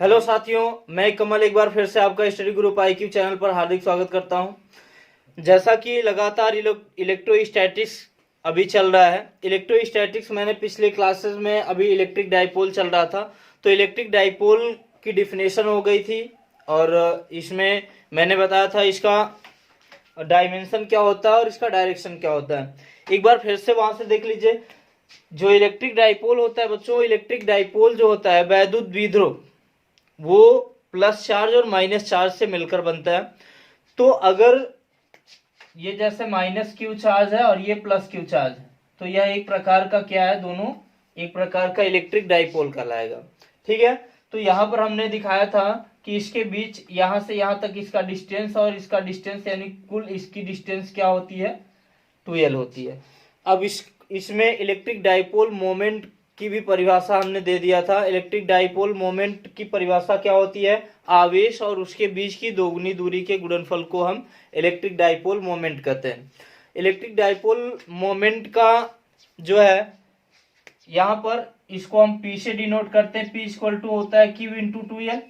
Hello साथियों, मैं कमल एक बार फिर से आपका स्टडी ग्रुप IQ चैनल पर हार्दिक स्वागत करता हूं। जैसा कि लगातार इलेक्ट्रोस्टैटिक्स अभी चल रहा है। इलेक्ट्रोस्टैटिक्स मैंने पिछले क्लासेस में अभी इलेक्ट्रिक डाइपोल चल रहा था, तो इलेक्ट्रिक डाइपोल की डिफिनेशन हो गई थी और इसमें मैंने बताया था इसका डायमेंशन क्या होता है और इसका डायरेक्शन क्या होता है। एक बार फिर से वहां से देख लीजिए। जो इलेक्ट्रिक डाइपोल होता है बच्चों, इलेक्ट्रिक डाइपोल जो होता है वैद्युत द्विध्रुव, वो प्लस चार्ज और माइनस चार्ज से मिलकर बनता है। तो अगर ये जैसे माइनस क्यू चार्ज है और ये प्लस क्यू चार्ज है, तो यह एक प्रकार का क्या है, दोनों एक प्रकार का इलेक्ट्रिक डाइपोल कहलाएगा। ठीक है, तो यहां पर हमने दिखाया था कि इसके बीच यहां से यहां तक इसका डिस्टेंस और इसका डिस्टेंस यानी कुल इसकी डिस्टेंस क्या होती है, 2L होती है। अब इसमें इलेक्ट्रिक डाइपोल मोमेंट की भी परिभाषा हमने दे दिया था। इलेक्ट्रिक डाइपोल मोमेंट की परिभाषा क्या होती है, आवेश और उसके बीच की दोगुनी दूरी के गुणनफल को हम इलेक्ट्रिक डाइपोल मोमेंट कहते हैं। इलेक्ट्रिक डाइपोल मोमेंट का जो है यहाँ पर इसको हम P से डिनोट करते हैं। P इक्वल टू होता है Q इंटू 2L।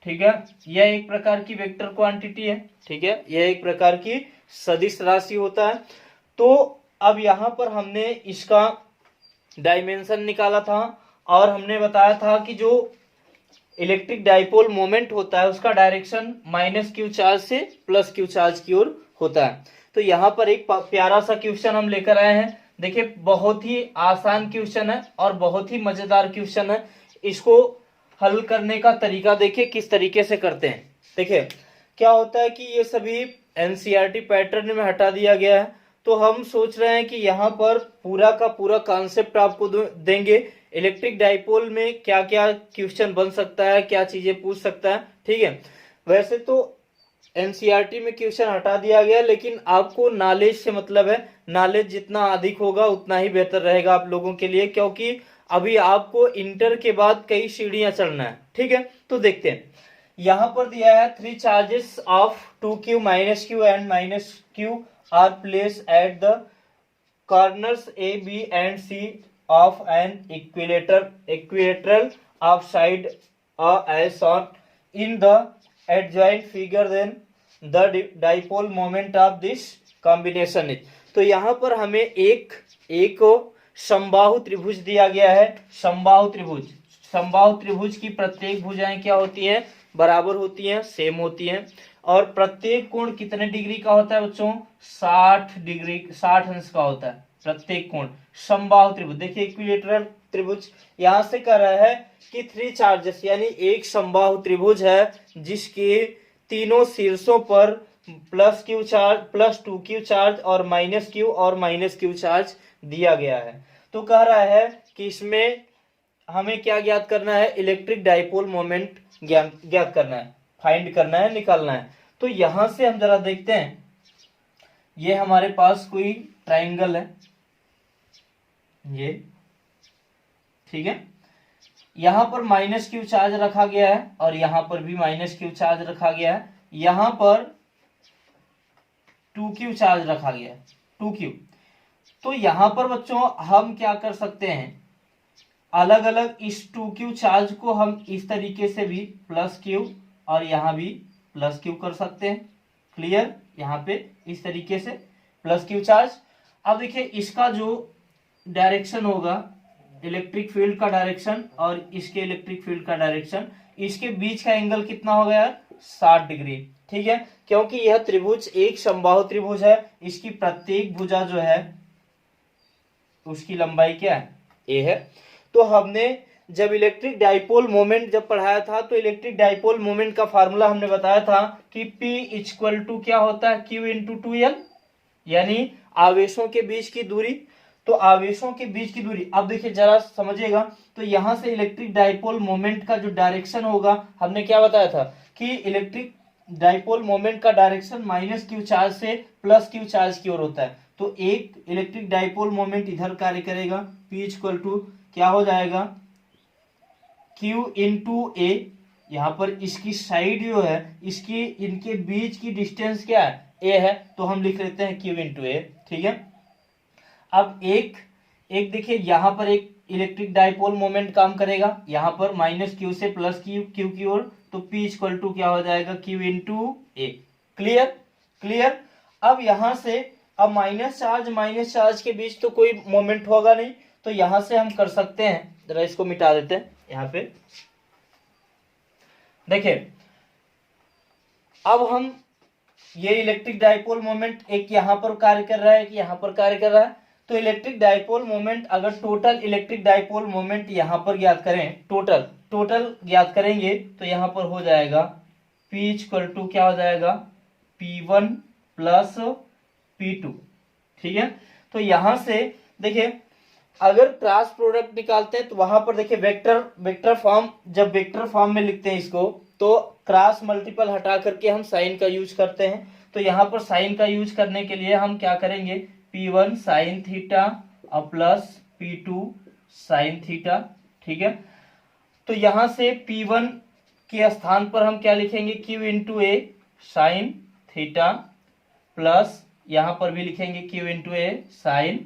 ठीक है, यह एक प्रकार की वेक्टर क्वांटिटी है। ठीक है, यह एक प्रकार की सदिश राशि होता है। तो अब यहाँ पर हमने इसका डायमेंशन निकाला था और हमने बताया था कि जो इलेक्ट्रिक डाइपोल मोमेंट होता है उसका डायरेक्शन माइनस क्यू चार्ज से प्लस क्यू चार्ज की ओर होता है। तो यहाँ पर एक प्यारा सा क्वेश्चन हम लेकर आए हैं। देखिए, बहुत ही आसान क्वेश्चन है और बहुत ही मजेदार क्वेश्चन है। इसको हल करने का तरीका देखिए किस तरीके से करते हैं। देखिए क्या होता है कि ये सभी NCERT पैटर्न में हटा दिया गया है, तो हम सोच रहे हैं कि यहाँ पर पूरा का पूरा कॉन्सेप्ट आपको देंगे। इलेक्ट्रिक डाइपोल में क्या क्या क्वेश्चन बन सकता है, क्या चीजें पूछ सकता है। ठीक है, वैसे तो NCERT में क्वेश्चन हटा दिया गया, लेकिन आपको नॉलेज से मतलब है। नॉलेज जितना अधिक होगा उतना ही बेहतर रहेगा आप लोगों के लिए, क्योंकि अभी आपको इंटर के बाद कई सीढ़ियां चढ़ना है। ठीक है, तो देखते हैं। यहाँ पर दिया है 3 charges of 2Q minus Q and minus Q are placed at the corners A, B and C of an equilateral of side A as shown in the adjoint figure. Then the dipole moment of this combination is. तो यहाँ पर हमें एक समबाहु त्रिभुज दिया गया है। समबाहु त्रिभुज की प्रत्येक भुजाएं क्या होती हैं, बराबर होती हैं, सेम होती हैं। और प्रत्येक कोण कितने डिग्री का होता है बच्चों, 60 डिग्री, 60 अंश का होता है प्रत्येक कोण। समबाहु त्रिभुज, देखिए इक्विलेटरल त्रिभुज यहां से कह रहा है कि 3 चार्जेस यानी एक समबाहु त्रिभुज है जिसके तीनों शीर्षों पर plus Q charge, plus 2Q charge और माइनस क्यू चार्ज दिया गया है। तो कह रहा है कि इसमें हमें क्या ज्ञात करना है, इलेक्ट्रिक डाइपोल मोमेंट ज्ञात करना है, फाइंड करना है, निकालना है। तो यहां से हम जरा देखते हैं, ये हमारे पास कोई ट्राइंगल है ये। ठीक है, यहां पर माइनस क्यू चार्ज रखा गया है और यहां पर भी माइनस क्यू चार्ज रखा गया है। यहां पर 2Q चार्ज रखा गया है, 2Q। तो यहां पर बच्चों हम क्या कर सकते हैं, अलग अलग इस 2Q चार्ज को हम इस तरीके से भी प्लस क्यू और यहां भी प्लस क्यू कर सकते हैं। क्लियर, यहां पे इस तरीके से प्लस क्यू चार्ज। अब देखिए इसका जो डायरेक्शन होगा, इलेक्ट्रिक फील्ड का डायरेक्शन और इसके इलेक्ट्रिक फील्ड का डायरेक्शन, इसके बीच का एंगल कितना हो गया, 60 डिग्री। ठीक है, क्योंकि यह त्रिभुज एक समबाहु त्रिभुज है, इसकी प्रत्येक भुजा जो है उसकी लंबाई क्या है, A है। तो हमने जब इलेक्ट्रिक डाइपोल मोमेंट जब पढ़ाया था, तो इलेक्ट्रिक डाइपोल मोमेंट का फार्मूला हमने बताया था कि P इक्वल टू क्या होता है, Q इंटू 2L, यानी आवेशों के बीच की दूरी। तो आवेशों के बीच की दूरी, अब देखिए जरा समझिएगा। तो यहां से इलेक्ट्रिक डाइपोल मोमेंट का जो डायरेक्शन होगा, हमने क्या बताया था कि इलेक्ट्रिक डाइपोल मोमेंट का डायरेक्शन माइनस क्यू चार्ज से प्लस क्यू चार्ज की ओर होता है। तो एक इलेक्ट्रिक डाइपोल मोमेंट इधर कार्य करेगा, P इक्वल टू क्या हो जाएगा, Q इंटू A। यहाँ पर इसकी साइड जो है, इसकी इनके बीच की डिस्टेंस क्या है, A है, तो हम लिख लेते हैं Q इंटू A। ठीक है, अब एक देखिए यहाँ पर एक इलेक्ट्रिक डाइपोल मोमेंट काम करेगा, यहाँ पर माइनस क्यू से प्लस क्यू की ओर, तो P इक्वल टू क्या हो जाएगा, Q इंटू ए। Clear clear. अब यहां से अब माइनस चार्ज के बीच तो कोई मोमेंट होगा नहीं, तो यहां से हम कर सकते हैं, जरा इसको मिटा देते हैं यहाँ पे। देखिए अब हम ये इलेक्ट्रिक डाइपोल मोमेंट एक यहाँ पर कार्य कर रहा है, कि यहाँ पर कार्य कर रहा है, तो इलेक्ट्रिक डाइपोल मोमेंट, अगर टोटल इलेक्ट्रिक डाइपोल मोमेंट यहाँ पर ज्ञात करें, टोटल ज्ञात करेंगे, तो यहाँ पर हो जाएगा P इक्वल टू क्या हो जाएगा, P1 प्लस P2। ठीक है, तो यहां से देखिए अगर क्रॉस प्रोडक्ट निकालते हैं तो वहां पर देखिए वेक्टर फॉर्म, जब वेक्टर फॉर्म में लिखते हैं इसको, तो क्रॉस मल्टीपल हटा करके हम साइन का यूज करते हैं। तो यहाँ पर साइन का यूज करने के लिए हम क्या करेंगे, P1 साइन थीटा और प्लस P2 साइन थीटा। ठीक है, तो यहां से P1 के स्थान पर हम क्या लिखेंगे, Q into a sine theta, plus यहां पर भी लिखेंगे Q into a sine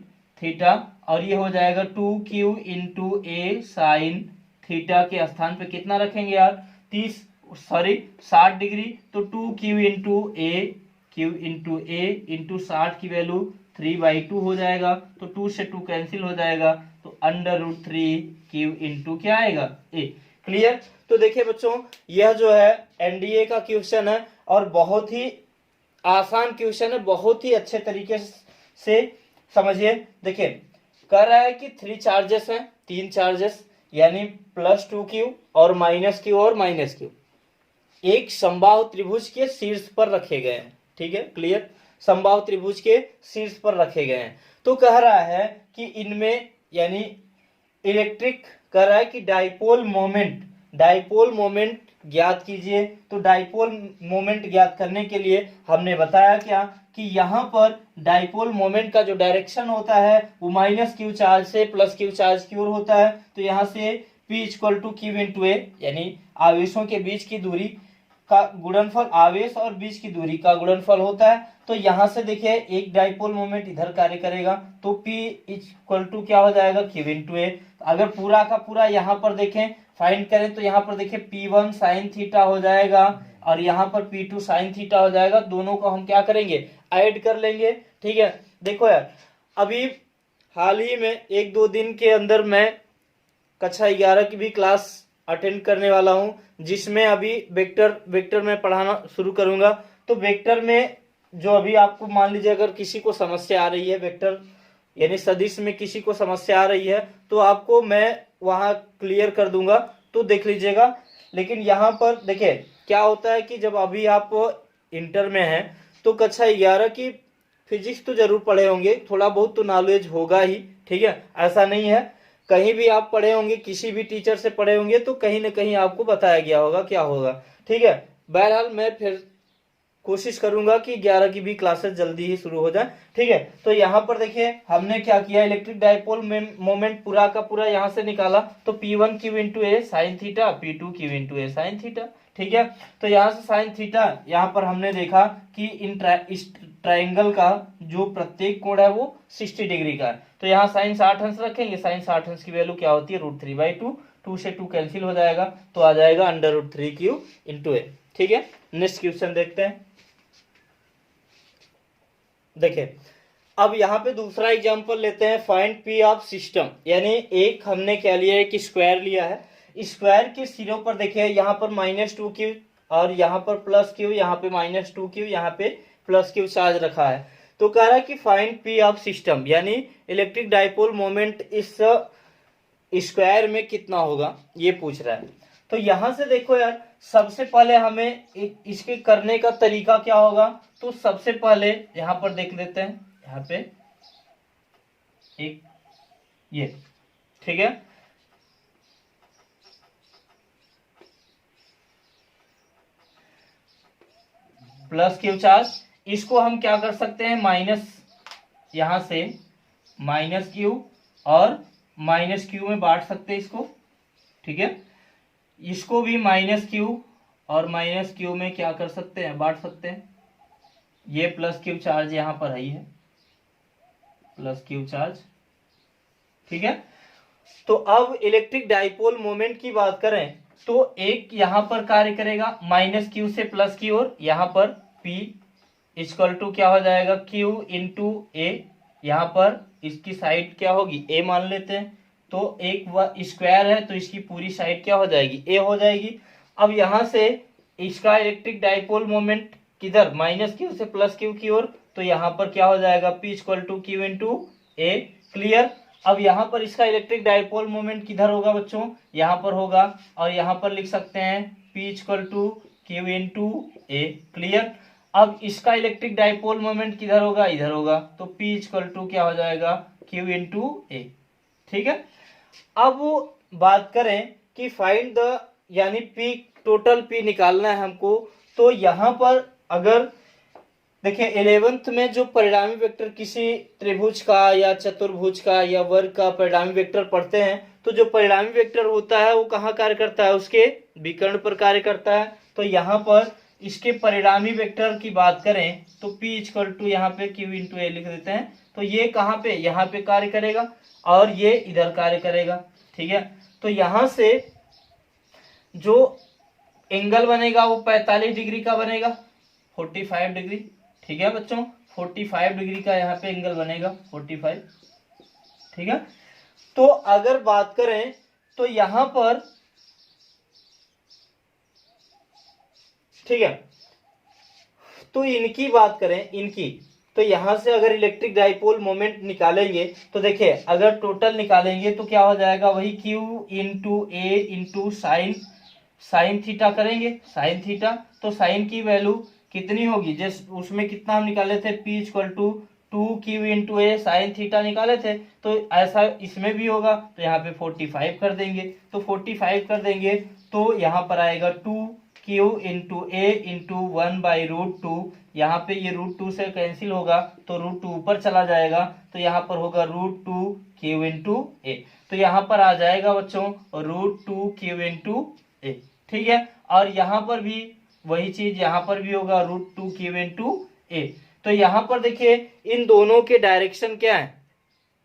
theta, और ये हो जाएगा 2Q into a sine theta के स्थान पे कितना रखेंगे यार, 60 डिग्री, तो 2Q इंटू ए इंटू 60 की वैल्यू 3/2 हो जाएगा, तो 2 से 2 कैंसिल हो जाएगा, तो √3Q इंटू क्या आएगा, ए। क्लियर। तो देखिए बच्चों, यह जो है एनडीए का क्वेश्चन है और बहुत ही आसान क्वेश्चन है, बहुत ही अच्छे तरीके से समझिए। देखिए कह रहा है कि 3 चार्जेस हैं, 3 चार्जेस, यानी +2Q और -Q और -Q एक समबाहु त्रिभुज के शीर्ष पर रखे गए हैं। ठीक है, क्लियर, समबाहु त्रिभुज के शीर्ष पर रखे गए हैं। तो कह रहा है कि इनमें यानी इलेक्ट्रिक, कह रहा है कि डाइपोल मोमेंट ज्ञात कीजिए। तो डाइपोल मोमेंट ज्ञात करने के लिए हमने बताया क्या, कि यहाँ पर डाइपोल मोमेंट का जो डायरेक्शन होता है वो -Q चार्ज से +Q चार्ज की ओर होता है। तो यहाँ से P equal to Q into A, यानी आवेशों के बीच की दूरी का गुणनफल, आवेश और बीच की दूरी का गुणनफल होता है। तो यहाँ से देखिए एक डाइपोल मोमेंट इधर कार्य करेगा, तो P इक्वल टू क्या हो जाएगा, Q इंटू ए। अगर पूरा का पूरा यहाँ पर देखें, फाइंड करें, तो यहाँ पर देखिए P1 साइन थीटा हो जाएगा और यहाँ पर P2 साइन थीटा हो जाएगा। दोनों को हम क्या करेंगे, ऐड कर लेंगे। ठीक है, देखो यार अभी हाल ही में 1-2 दिन के अंदर मैं कक्षा 11 की भी क्लास अटेंड करने वाला हूं, जिसमें अभी वेक्टर में पढ़ाना शुरू करूंगा। तो वेक्टर में जो अभी आपको मान लीजिए अगर किसी को समस्या आ रही है, वेक्टर यानी सदिश में किसी को समस्या आ रही है, तो आपको मैं वहां क्लियर कर दूंगा, तो देख लीजिएगा। लेकिन यहाँ पर देखिए क्या होता है कि जब अभी आप इंटर में हैं तो कक्षा 11 की फिजिक्स तो जरूर पढ़े होंगे, थोड़ा बहुत तो नॉलेज होगा ही। ठीक है, ऐसा नहीं है, कहीं भी आप पढ़े होंगे, किसी भी टीचर से पढ़े होंगे, तो कहीं ना कहीं आपको बताया गया होगा क्या होगा। ठीक है, बहरहाल मैं फिर कोशिश करूंगा कि 11 की भी क्लासेस जल्दी ही शुरू हो जाए। ठीक है, तो यहाँ पर देखिए हमने क्या किया, इलेक्ट्रिक डाइपोल मोमेंट पूरा का पूरा यहाँ से निकाला, तो P1 Q into a sine theta, P2 Q into a sine theta. ठीक है, तो यहाँ से साइन थीटा, यहाँ पर हमने देखा कि इस ट्राइंगल का जो प्रत्येक कोण है वो 60 डिग्री का है, तो यहाँ साइन 60 अंश रखेंगे। साइन 60 अंश की वैल्यू क्या होती है, √3/2, 2 से 2 कैंसिल हो जाएगा, तो आ जाएगा √3Q इंटू ए। ठीक है, नेक्स्ट क्वेश्चन देखते हैं। देखिए अब यहाँ पे दूसरा एग्जांपल लेते हैं, फाइंड P ऑफ सिस्टम, यानी एक हमने क्या लिया है कि स्क्वायर लिया है। स्क्वायर के सिरों पर देखिए यहाँ पर -2Q और यहाँ पर +Q, यहाँ पे -2Q, यहाँ पे +Q चार्ज रखा है। तो कह रहा है कि फाइंड P ऑफ सिस्टम, यानी इलेक्ट्रिक डाइपोल मोमेंट इस स्क्वायर में कितना होगा, ये पूछ रहा है। तो यहां से देखो यार, सबसे पहले हमें इसके करने का तरीका क्या होगा, तो सबसे पहले यहां पर देख लेते हैं, यहाँ पे एक ये, ठीक है, +Q चार्ज, इसको हम क्या कर सकते हैं, माइनस, यहां से -Q और -Q में बांट सकते हैं इसको। ठीक है, इसको भी -Q और -Q में क्या कर सकते हैं, बांट सकते हैं। ये +Q चार्ज यहाँ पर है, +Q चार्ज। ठीक है, तो अब इलेक्ट्रिक डाइपोल मोमेंट की बात करें तो एक यहां पर कार्य करेगा माइनस क्यू से प्लस की ओर, यहां पर P इक्वल टू क्या हो जाएगा Q इंटू ए, यहाँ पर इसकी साइड क्या होगी A मान लेते हैं, तो एक स्क्वायर है तो इसकी पूरी साइड क्या हो जाएगी A हो जाएगी। अब यहां से इसका इलेक्ट्रिक डाइपोल मोमेंट किधर माइनस क्यू से प्लस क्यू की ओर, तो यहाँ पर क्या हो जाएगा P equal to Q into A. Clear. अब यहाँ पर इसका इलेक्ट्रिक डाइपोल मोमेंट किधर होगा बच्चों, यहाँ पर होगा, और यहाँ पर लिख सकते हैं P equal to Q into A. Clear. अब इसका इलेक्ट्रिक डाइपोल मोमेंट किधर होगा, इधर होगा, तो P इक्वल टू क्या हो जाएगा Q इंटू ए। ठीक है। अब बात करें कि फाइंड द, यानी P टोटल P निकालना है हमको, तो यहाँ पर अगर देखिए 11th में जो परिणामी वेक्टर किसी त्रिभुज का या चतुर्भुज का या वर्ग का परिणामी वेक्टर पढ़ते हैं, तो जो परिणामी वेक्टर होता है वो कहाँ कार्य करता है, उसके विकर्ण पर कार्य करता है। तो यहाँ पर इसके परिणामी वेक्टर की बात करें तो P इक्वल टू यहाँ पे Q इंटू ए लिख देते हैं, तो ये कहाँ पे, यहाँ पे कार्य करेगा और ये इधर कार्य करेगा। ठीक है। तो यहाँ से जो एंगल बनेगा वो 45 डिग्री का बनेगा, 45 डिग्री। ठीक है बच्चों, 45 डिग्री का यहाँ पे एंगल बनेगा 45। ठीक है। तो अगर बात करें तो यहाँ पर, ठीक है, तो इनकी बात करें, इनकी, तो यहां से अगर इलेक्ट्रिक डाइपोल मोमेंट निकालेंगे तो देखिए अगर टोटल निकालेंगे तो क्या हो जाएगा, वही Q into a into sine theta करेंगे, साइन थीटा। तो साइन की वैल्यू कितनी होगी, जैसे उसमें कितना हम निकाले थे P equal to 2Q into a sine theta निकाले थे, तो ऐसा इसमें भी होगा, तो यहाँ पे 45 कर देंगे, तो 45 कर देंगे तो यहाँ पर आएगा 2Q इंटू ए इंटू 1/√2। यहाँ पे ये √2 से कैंसिल होगा तो √2 ऊपर चला जाएगा, तो यहाँ पर होगा √2Q इंटू ए। तो यहाँ पर आ जाएगा बच्चों √2Q इंटू ए। ठीक है। और यहाँ पर भी वही चीज, यहाँ पर भी होगा √2Q इंटू ए। तो यहाँ पर देखिए इन दोनों के डायरेक्शन क्या है,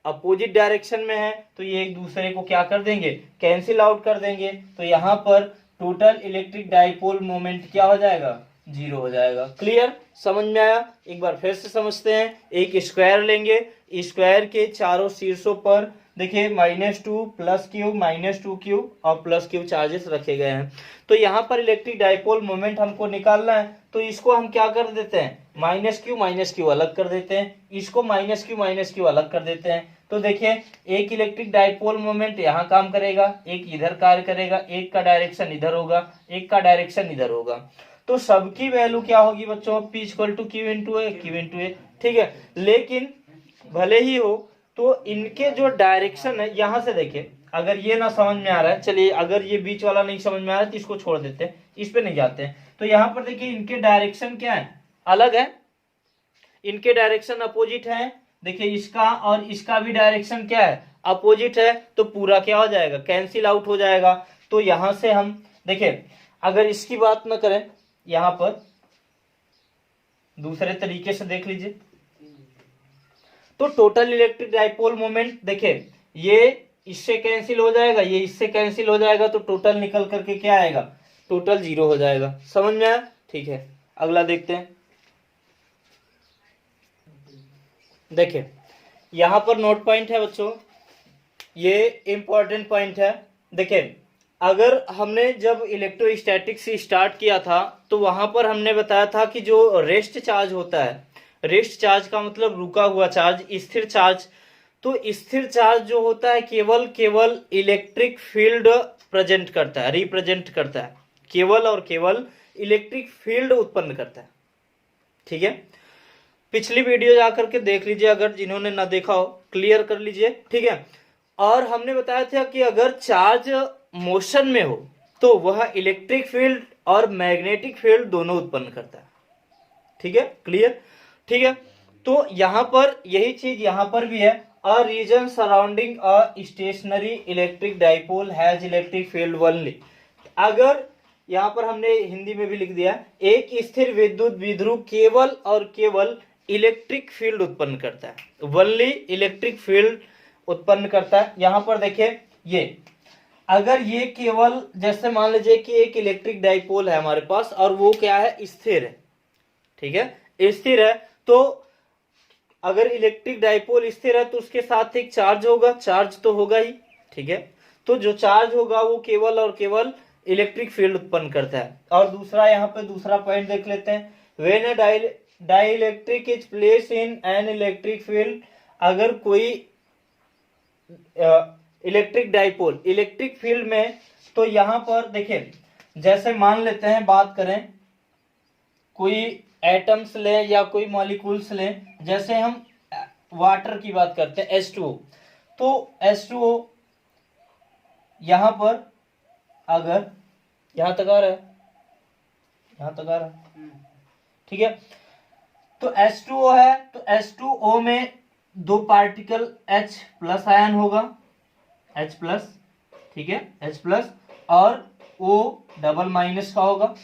अपोजिट डायरेक्शन में है, तो ये एक दूसरे को क्या कर देंगे, कैंसिल आउट कर देंगे। तो यहाँ पर टोटल इलेक्ट्रिक डाइपोल मोमेंट क्या हो जाएगा, 0 हो जाएगा। क्लियर, समझ में आया। एक बार फिर से समझते हैं। एक स्क्वायर लेंगे, स्क्वायर के चारों शीर्षों पर देखिए -2 प्लस क्यू -2Q और प्लस क्यू चार्जेस रखे गए हैं। तो यहाँ पर इलेक्ट्रिक डाइपोल मोमेंट हमको निकालना है, तो इसको हम क्या कर देते हैं, -Q अलग कर देते हैं, इसको -Q अलग कर देते हैं। तो देखिए एक इलेक्ट्रिक डाइपोल मोमेंट यहाँ काम करेगा, एक इधर कार्य करेगा, एक का डायरेक्शन इधर होगा, एक का डायरेक्शन इधर होगा। तो सबकी वैल्यू क्या होगी बच्चों, P equal to Q into a. ठीक है। लेकिन भले ही हो तो इनके जो डायरेक्शन है, यहां से देखिए अगर ये ना समझ में आ रहा है, चलिए अगर ये बीच वाला नहीं समझ में आ रहा है तो इसको छोड़ देते हैं, इस पे नहीं जाते हैं। तो यहाँ पर देखिए इनके डायरेक्शन क्या है, अलग है, इनके डायरेक्शन अपोजिट है। देखिए इसका और इसका भी डायरेक्शन क्या है, अपोजिट है, तो पूरा क्या हो जाएगा, कैंसिल आउट हो जाएगा। तो यहां से हम देखिए अगर इसकी बात ना करें, यहां पर दूसरे तरीके से देख लीजिए, तो टोटल इलेक्ट्रिक डाइपोल मोमेंट देखिए ये इससे कैंसिल हो जाएगा, ये इससे कैंसिल हो जाएगा, तो टोटल निकल करके क्या आएगा, टोटल 0 हो जाएगा। समझ में आया। ठीक है, अगला देखते हैं। देखिए यहां पर नोट पॉइंट है बच्चों, ये इंपॉर्टेंट पॉइंट है। देखिए अगर हमने जब इलेक्ट्रोस्टैटिक्स स्टार्ट किया था तो वहां पर हमने बताया था कि जो रेस्ट चार्ज होता है, रेस्ट चार्ज का मतलब रुका हुआ चार्ज, स्थिर चार्ज, तो स्थिर चार्ज जो होता है केवल इलेक्ट्रिक फील्ड प्रेजेंट करता है, रिप्रेजेंट करता है, केवल और केवल इलेक्ट्रिक फील्ड उत्पन्न करता है। ठीक है, पिछली वीडियो जाकर के देख लीजिए, अगर जिन्होंने ना देखा हो क्लियर कर लीजिए। ठीक है। और हमने बताया था कि अगर चार्ज मोशन में हो तो वह इलेक्ट्रिक फील्ड और मैग्नेटिक फील्ड दोनों उत्पन्न करता है। ठीक है, क्लियर। ठीक है। तो यहां पर यही चीज यहां पर भी है, a region surrounding a stationary electric dipole has electric field only. अगर यहां पर हमने हिंदी में भी लिख दिया, एक स्थिर विद्युत विध्रुव केवल और केवल इलेक्ट्रिक फील्ड उत्पन्न करता है, ओनली इलेक्ट्रिक फील्ड उत्पन्न करता है। यहां पर देखिए ये अगर ये केवल जैसे मान लीजिए कि एक इलेक्ट्रिक डाइपोल है हमारे पास और वो क्या है, स्थिर है, ठीक है, स्थिर है, तो अगर इलेक्ट्रिक डाइपोल स्थिर है तो उसके साथ एक चार्ज होगा, चार्ज तो होगा ही, ठीक है, तो जो चार्ज होगा वो केवल और केवल इलेक्ट्रिक फील्ड उत्पन्न करता है। और दूसरा यहाँ पे दूसरा पॉइंट देख लेते हैं, when a dielectric is place in an electric field, अगर कोई इलेक्ट्रिक डाइपोल इलेक्ट्रिक फील्ड में, तो यहां पर देखिए जैसे मान लेते हैं, बात करें कोई एटम्स लें या कोई मॉलिक्यूल्स लें, जैसे हम वाटर की बात करते हैं H2O, तो H2O यहां पर अगर यहां तक आ रहा है, यहां तक आ रहा है, ठीक है, तो H2O है, तो H2O में दो पार्टिकल H प्लस आयन होगा, H प्लस, ठीक है, H प्लस, और O डबल माइनस का होगा।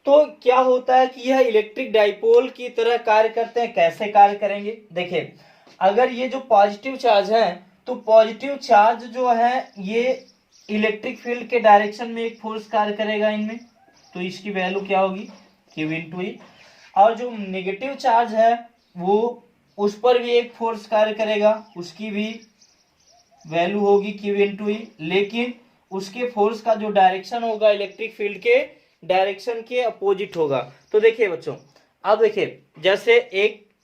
तो क्या होता है कि यह इलेक्ट्रिक डाइपोल की तरह कार्य करते हैं। कैसे कार्य करेंगे, देखिए अगर ये जो पॉजिटिव चार्ज है, तो पॉजिटिव चार्ज जो है ये इलेक्ट्रिक फील्ड के डायरेक्शन में एक फोर्स कार्य करेगा इनमें, तो इसकी वैल्यू क्या होगी, Q इंटू ई। और जो नेगेटिव चार्ज है वो उस पर भी एक फोर्स कार्य करेगा, उसकी भी वैल्यू होगी Q इंटू ई, लेकिन उसके फोर्स का जो डायरेक्शन होगा इलेक्ट्रिक फील्ड के डायरेक्शन के अपोजिट होगा। तो देखिए बच्चों, अब देखिए जैसे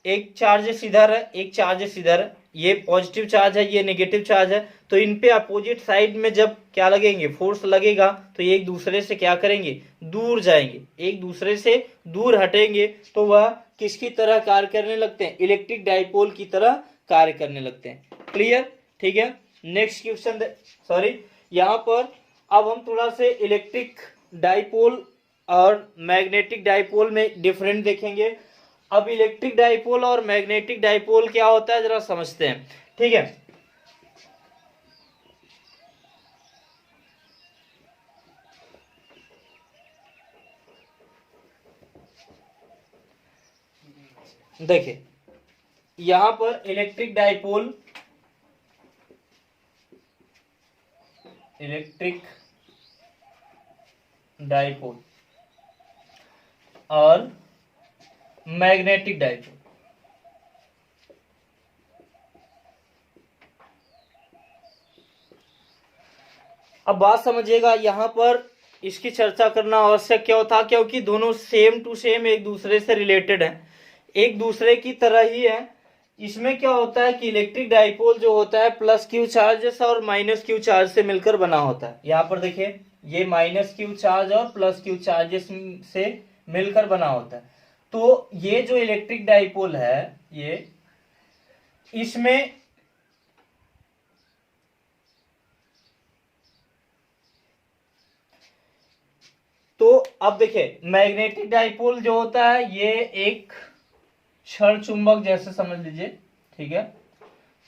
एक चार्ज इधर है, एक चार्ज इधर है, ये पॉजिटिव चार्ज है, ये नेगेटिव चार्ज है, तो इन पे अपोजिट साइड में जब क्या लगेंगे, फोर्स लगेगा, तो ये एक दूसरे से क्या करेंगे, दूर जाएंगे, एक दूसरे से दूर हटेंगे, तो वह किसकी तरह कार्य करने लगते हैं, इलेक्ट्रिक डाइपोल की तरह कार्य करने लगते हैं। क्लियर, ठीक है। नेक्स्ट क्वेश्चन, सॉरी, यहाँ पर अब हम थोड़ा से इलेक्ट्रिक डाइपोल और मैग्नेटिक डाइपोल में डिफरेंट देखेंगे। अब इलेक्ट्रिक डाइपोल और मैग्नेटिक डाइपोल क्या होता है जरा समझते हैं, ठीक है। देखिए यहां पर इलेक्ट्रिक डाइपोल और मैग्नेटिक डाइपोल, अब बात समझिएगा, यहां पर इसकी चर्चा करना आवश्यक क्यों था, क्योंकि दोनों सेम टू सेम एक दूसरे से रिलेटेड हैं, एक दूसरे की तरह ही है। इसमें क्या होता है कि इलेक्ट्रिक डाइपोल जो होता है प्लस क्यू चार्जेस और माइनस क्यू चार्ज से मिलकर बना होता है। यहाँ पर देखिए ये माइनस क्यू चार्ज और प्लस क्यू चार्जेस से मिलकर बना होता है। तो ये जो इलेक्ट्रिक डाइपोल है, ये इसमें तो अब देखिए मैग्नेटिक डाइपोल जो होता है ये एक क्षण चुंबक जैसे समझ लीजिए, ठीक है।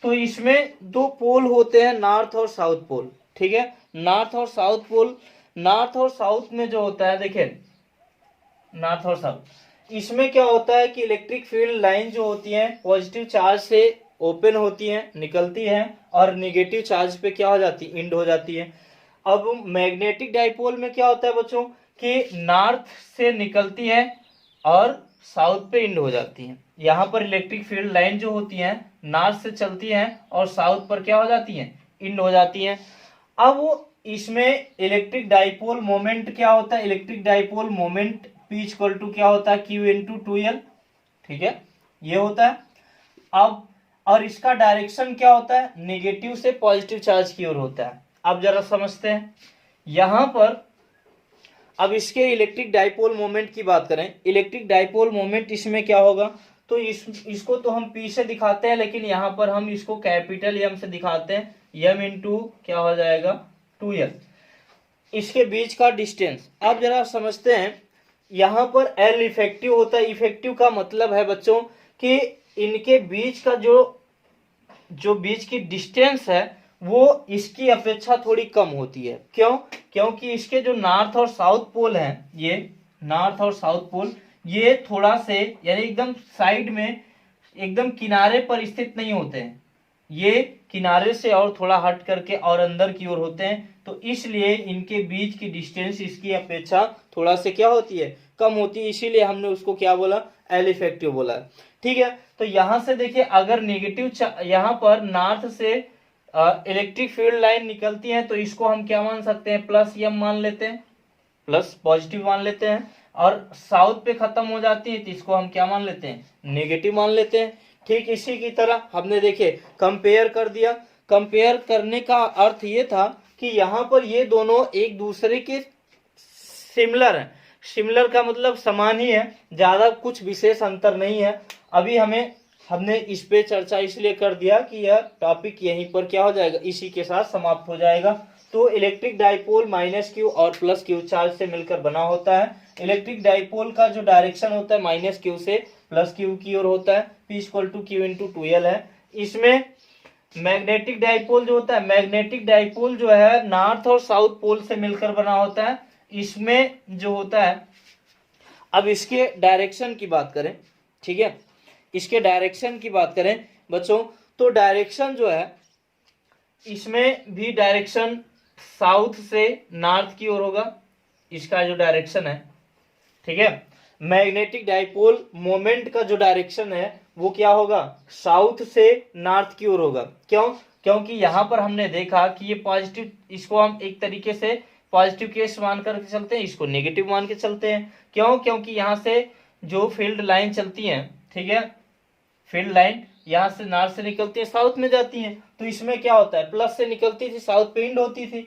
तो इसमें दो पोल होते हैं, नॉर्थ और साउथ पोल, ठीक है, नॉर्थ और साउथ पोल। नॉर्थ और साउथ में जो होता है, देखिए नॉर्थ और साउथ, इसमें क्या होता है कि इलेक्ट्रिक फील्ड लाइन जो होती है पॉजिटिव चार्ज से ओपन होती है, निकलती है, और नेगेटिव चार्ज पे क्या हो जाती है, इंड हो जाती है। अब मैग्नेटिक डाइपोल में क्या होता है बच्चों कि नॉर्थ से निकलती है और साउथ पे इंड हो जाती है। यहाँ पर इलेक्ट्रिक फील्ड लाइन जो होती है नॉर्थ से चलती है और साउथ पर क्या हो जाती है, इंड हो जाती है। अब इसमें इलेक्ट्रिक डाइपोल मोमेंट क्या होता है, electric dipole moment P equal to क्या होता है, Q इंटू 2L, ठीक है, ये होता है। अब और इसका डायरेक्शन क्या होता है, नेगेटिव से पॉजिटिव चार्ज की ओर होता है। अब जरा समझते हैं, यहां पर अब इसके इलेक्ट्रिक डाइपोल मोमेंट की बात करें, इलेक्ट्रिक डाइपोल मोमेंट इसमें क्या होगा, तो इसको तो हम P से दिखाते हैं, लेकिन यहाँ पर हम इसको कैपिटल M से दिखाते हैं, M इंटू क्या हो जाएगा 2L, इसके बीच का डिस्टेंस। अब जरा समझते हैं, यहाँ पर L इफेक्टिव होता है। इफेक्टिव का मतलब है बच्चों कि इनके बीच का जो बीच की डिस्टेंस है वो इसकी अपेक्षा थोड़ी कम होती है। क्यों, क्योंकि इसके जो नॉर्थ और साउथ पोल हैं, ये नॉर्थ और साउथ पोल ये थोड़ा से यानी एकदम साइड में, एकदम किनारे पर स्थित नहीं होते हैं, ये किनारे से और थोड़ा हट करके और अंदर की ओर होते हैं, तो इसलिए इनके बीच की डिस्टेंस इसकी अपेक्षा थोड़ा से क्या होती है, कम होती है, इसीलिए हमने उसको क्या बोला, एल इफेक्टिव बोला है। ठीक है, तो यहां से देखिए अगर नेगेटिव यहां पर नॉर्थ से इलेक्ट्रिक फील्ड लाइन निकलती है तो इसको हम क्या मान सकते हैं, प्लस एम मान लेते हैं, प्लस पॉजिटिव मान लेते हैं, और साउथ पे खत्म हो जाती है तो इसको हम क्या मान लेते हैं, नेगेटिव मान लेते हैं। ठीक इसी की तरह हमने देखे कंपेयर कर दिया। कंपेयर करने का अर्थ ये था कि यहाँ पर ये दोनों एक दूसरे के सिमिलर है। सिमिलर का मतलब समान ही है, ज्यादा कुछ विशेष अंतर नहीं है। अभी हमने इस पे चर्चा इसलिए कर दिया कि यह टॉपिक यहीं पर क्या हो जाएगा, इसी के साथ समाप्त हो जाएगा। तो इलेक्ट्रिक डाइपोल माइनस क्यू और प्लस क्यू चार्ज से मिलकर बना होता है। इलेक्ट्रिक डाइपोल का जो डायरेक्शन होता है माइनस क्यू से प्लस क्यू की ओर होता है, P equal to Q into 2L है। इसमें मैग्नेटिक डाइपोल जो होता है, मैग्नेटिक डाइपोल जो है नॉर्थ और साउथ पोल से मिलकर बना होता है। इसमें जो होता है, अब इसके डायरेक्शन की बात करें, ठीक है, इसके डायरेक्शन की बात करें बच्चों, तो डायरेक्शन जो है इसमें भी डायरेक्शन साउथ से नॉर्थ की ओर होगा, इसका जो डायरेक्शन है। ठीक है, मैग्नेटिक डाइपोल मोमेंट का जो डायरेक्शन है वो क्या होगा, साउथ से नॉर्थ की ओर होगा। क्यों, क्योंकि यहां पर हमने देखा कि ये पॉजिटिव, इसको हम एक तरीके से पॉजिटिव केस मान करके चलते हैं, इसको नेगेटिव मान के चलते हैं। क्यों, क्योंकि यहां से जो फील्ड लाइन चलती है, ठीक है, फील्ड लाइन यहाँ से नॉर्थ से निकलती है साउथ में जाती है, तो इसमें क्या होता है, प्लस से निकलती थी साउथ पे एंड होती थी,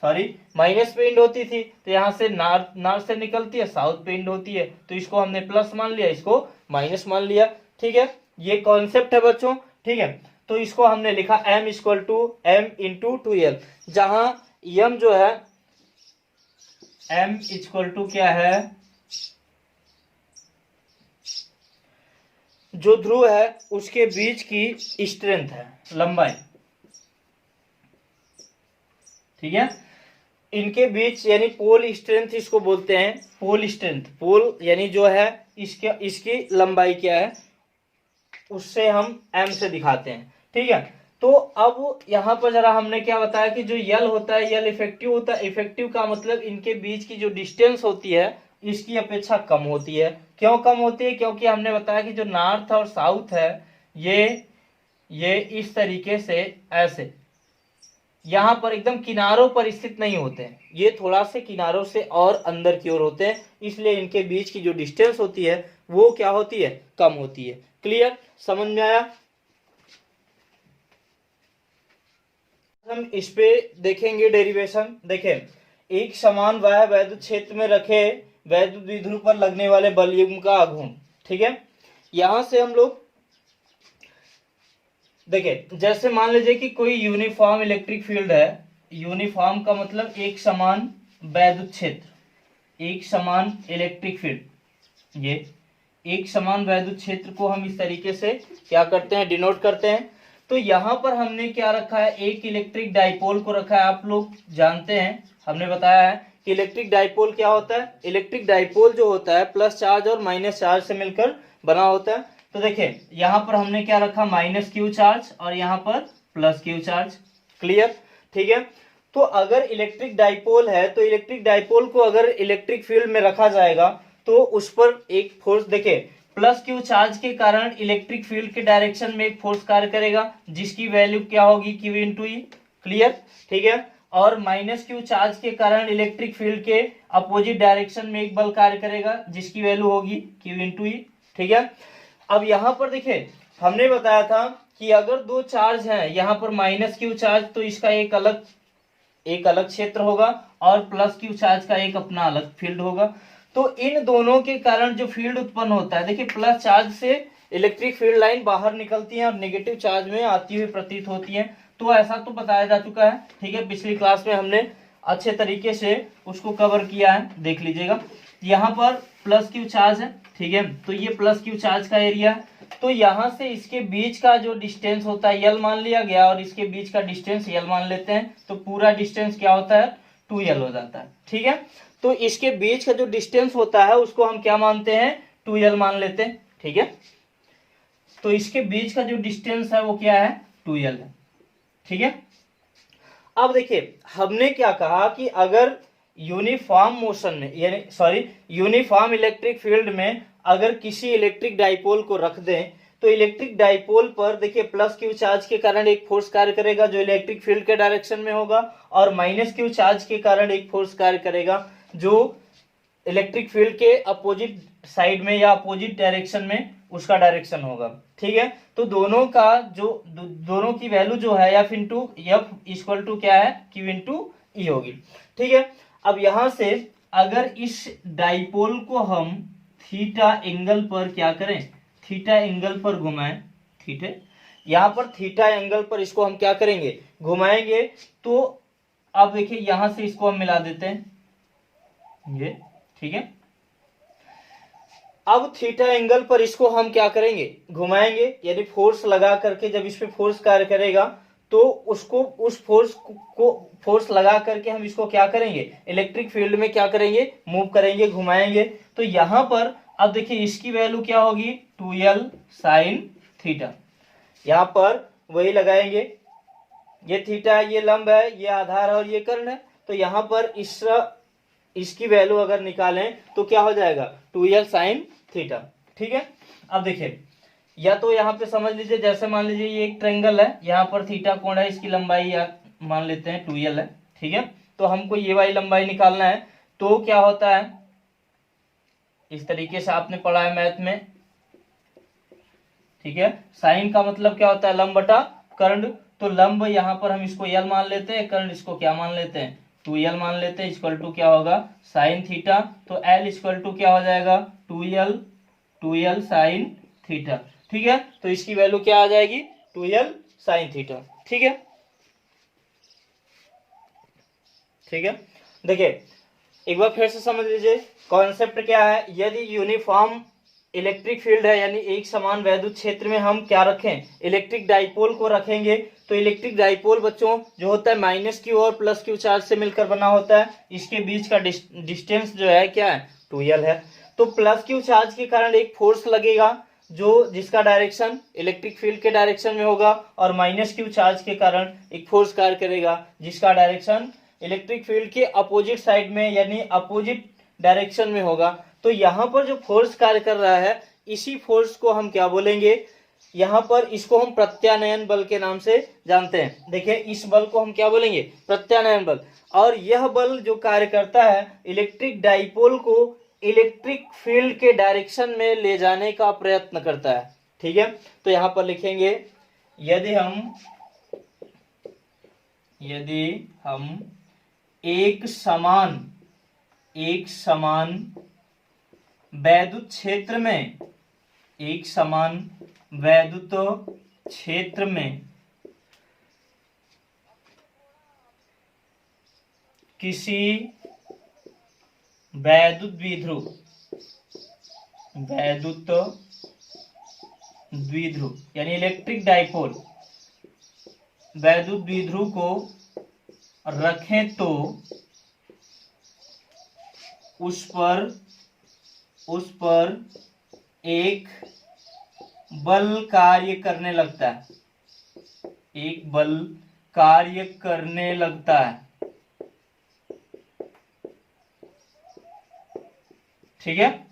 सॉरी माइनस पे एंड होती थी, तो यहाँ से नॉर्थ से निकलती है साउथ पे एंड होती है, तो इसको हमने प्लस मान लिया, इसको माइनस मान लिया। ठीक है, ये कॉन्सेप्ट है बच्चों। ठीक है, तो इसको हमने लिखा m equal to m into 2L, जहां m जो है m इक्वल टू क्या है, जो ध्रुव है उसके बीच की स्ट्रेंथ है, लंबाई। ठीक है, इनके बीच यानी पोल स्ट्रेंथ इसको बोलते हैं, पोल स्ट्रेंथ, पोल यानी जो है इसकी लंबाई क्या है उससे हम m से दिखाते हैं। ठीक है, तो अब यहाँ पर जरा हमने क्या बताया कि जो यल होता है, यल इफेक्टिव होता है। इफेक्टिव का मतलब इनके बीच की जो डिस्टेंस होती है इसकी अपेक्षा कम होती है। क्यों कम होती है, क्योंकि हमने बताया कि जो नॉर्थ और साउथ है ये इस तरीके से ऐसे यहाँ पर एकदम किनारों पर स्थित नहीं होते हैं, ये थोड़ा से किनारों से और अंदर की ओर होते हैं, इसलिए इनके बीच की जो डिस्टेंस होती है वो क्या होती है, कम होती है। क्लियर, समझ में आया। हम इस पे देखेंगे डेरिवेशन। देखें, एक समान वाह्य वैद्युत क्षेत्र में रखे वैद्युत द्विध्रुव पर लगने वाले बलयुग्म का आघूर्ण। ठीक है, यहां से हम लोग देखिए, जैसे मान लीजिए कि कोई यूनिफॉर्म इलेक्ट्रिक फील्ड है, यूनिफॉर्म का मतलब एक समान वैद्युत क्षेत्र, एक समान इलेक्ट्रिक फील्ड, ये एक समान वैद्युत क्षेत्र को हम इस तरीके से क्या करते हैं, डिनोट करते हैं। तो यहां पर हमने क्या रखा है, एक इलेक्ट्रिक डाइपोल को रखा है। आप लोग जानते हैं, हमने बताया है कि इलेक्ट्रिक डाइपोल क्या होता है, इलेक्ट्रिक डाइपोल जो होता है प्लस चार्ज और माइनस चार्ज से मिलकर बना होता है। तो देखिए यहां पर हमने क्या रखा, माइनस क्यू चार्ज और यहाँ पर प्लस क्यू चार्ज। क्लियर, ठीक है। तो अगर इलेक्ट्रिक डाइपोल है तो इलेक्ट्रिक डाइपोल को अगर इलेक्ट्रिक फील्ड में रखा जाएगा तो उस पर एक फोर्स, देखे प्लस क्यू चार्ज के कारण इलेक्ट्रिक फील्ड के डायरेक्शन में एक फोर्स कार्य करेगा जिसकी वैल्यू क्या होगी, क्यू इंटू ई। क्लियर, ठीक है। और माइनस क्यू चार्ज के कारण इलेक्ट्रिक फील्ड के अपोजिट डायरेक्शन में एक बल कार्य करेगा जिसकी वैल्यू होगी क्यू इंटू ई। ठीक है। अब यहाँ पर देखिए हमने बताया था कि अगर दो चार्ज हैं, यहाँ पर माइनस क्यू चार्ज तो इसका एक अलग क्षेत्र होगा और प्लस क्यू चार्ज का एक अपना अलग फील्ड होगा। तो इन दोनों के कारण जो फील्ड उत्पन्न होता है, देखिए प्लस चार्ज से इलेक्ट्रिक फील्ड लाइन बाहर निकलती है और नेगेटिव चार्ज में आती हुई प्रतीत होती है। तो ऐसा तो बताया जा चुका है, ठीक है, पिछली क्लास में हमने अच्छे तरीके से उसको कवर किया है, देख लीजिएगा। यहाँ पर प्लस क्यू चार्ज है, ठीक है, तो ये प्लस क्यू चार्ज का एरिया है। तो यहाँ से इसके बीच का जो डिस्टेंस होता है यल मान लिया गया और इसके बीच का डिस्टेंस यल मान लेते हैं, तो पूरा डिस्टेंस क्या होता है, 2L हो जाता है। ठीक है, तो इसके बीच का जो डिस्टेंस होता है उसको हम क्या मानते हैं, 2L मान लेते हैं। ठीक है, तो इसके बीच का जो डिस्टेंस है वो क्या है, 2L है। ठीक है। अब देखिए हमने क्या कहा कि अगर यूनिफॉर्म मोशन में यानी यूनिफॉर्म इलेक्ट्रिक फील्ड में अगर किसी इलेक्ट्रिक डाइपोल को रख दें तो इलेक्ट्रिक डाइपोल पर देखिए प्लस क्यू चार्ज के कारण एक फोर्स कार्य करेगा जो इलेक्ट्रिक फील्ड के डायरेक्शन में होगा, और माइनस क्यू चार्ज के कारण एक फोर्स कार्य करेगा जो इलेक्ट्रिक फील्ड के अपोजिट साइड में या अपोजिट डायरेक्शन में उसका डायरेक्शन होगा। ठीक है, तो दोनों का जो दोनों की वैल्यू जो है F into F equal to क्या है, क्यू इंटू ई होगी। ठीक है, अब यहां से अगर इस डाइपोल को हम थीटा एंगल पर क्या करें, थीटा एंगल पर घुमाएं, ठीक है, यहां पर थीटा एंगल पर इसको हम क्या करेंगे, घुमाएंगे। तो अब देखिए यहां से इसको हम मिला देते हैं ये, ठीक है। अब थीटा एंगल पर इसको हम क्या करेंगे, घुमाएंगे, यानी फोर्स लगा करके जब इस पे फोर्स कार्य करेगा तो उसको उस फोर्स लगा करके हम इसको क्या करेंगे, इलेक्ट्रिक फील्ड में क्या करेंगे, मूव करेंगे, घुमाएंगे। तो यहां पर अब देखिए इसकी वैल्यू क्या होगी, 2l साइन थीटा। यहां पर वही लगाएंगे, ये थीटा, ये लंब है, ये आधार है और ये कर्ण है। तो यहां पर इसकी वैल्यू अगर निकालें तो क्या हो जाएगा, 2l साइन थीटा। ठीक है, अब देखिए या तो यहाँ पे समझ लीजिए, जैसे मान लीजिए ये एक ट्रायंगल है, यहाँ पर थीटा कोण है, इसकी लंबाई या मान लेते हैं 2l है। ठीक है, तो हमको ये वाली लंबाई निकालना है। तो क्या होता है, इस तरीके से आपने पढ़ा है मैथ में। ठीक है, साइन का मतलब क्या होता है, लंब बटा कर्ण। तो लंब यहाँ पर हम इसको l मान लेते हैं, कर्ण इसको क्या मान लेते हैं, 2l मान लेते हैं, इक्वल टू क्या होगा, साइन थीटा। तो l इक्वल टू क्या हो जाएगा, 2l साइन थीटा। ठीक है, तो इसकी वैल्यू क्या आ जाएगी, 2l साइन थीटा। ठीक है, ठीक है, देखिए एक बार फिर से समझ लीजिए कॉन्सेप्ट क्या है। यदि यूनिफॉर्म इलेक्ट्रिक फील्ड है यानी एक समान वैद्युत क्षेत्र में हम क्या रखें, इलेक्ट्रिक डाइपोल को रखेंगे, तो इलेक्ट्रिक डाइपोल बच्चों जो होता है माइनस क्यू और प्लस क्यू चार्ज से मिलकर बना होता है। इसके बीच का डिस्टेंस जो है क्या है, 2l है। तो प्लस क्यू चार्ज के कारण एक फोर्स लगेगा जो जिसका डायरेक्शन इलेक्ट्रिक फील्ड के डायरेक्शन में होगा, और माइनस क्यू चार्ज के कारण एक फोर्स कार्य करेगा जिसका डायरेक्शन इलेक्ट्रिक फील्ड के अपोजिट साइड में यानी अपोजिट डायरेक्शन में होगा। तो यहाँ पर जो फोर्स कार्य कर रहा है इसी फोर्स को हम क्या बोलेंगे, यहाँ पर इसको हम प्रत्यानयन बल के नाम से जानते हैं। देखिए इस बल को हम क्या बोलेंगे, प्रत्यानयन बल। और यह बल जो कार्य करता है इलेक्ट्रिक डाइपोल को इलेक्ट्रिक फील्ड के डायरेक्शन में ले जाने का प्रयत्न करता है। ठीक है, तो यहां पर लिखेंगे यदि हम एक समान वैद्युत क्षेत्र में किसी वैद्युत द्विध्रुव यानी इलेक्ट्रिक डाइपोल वैद्युत द्विध्रुव को रखें तो उस पर एक बल कार्य करने लगता है। ठीक है,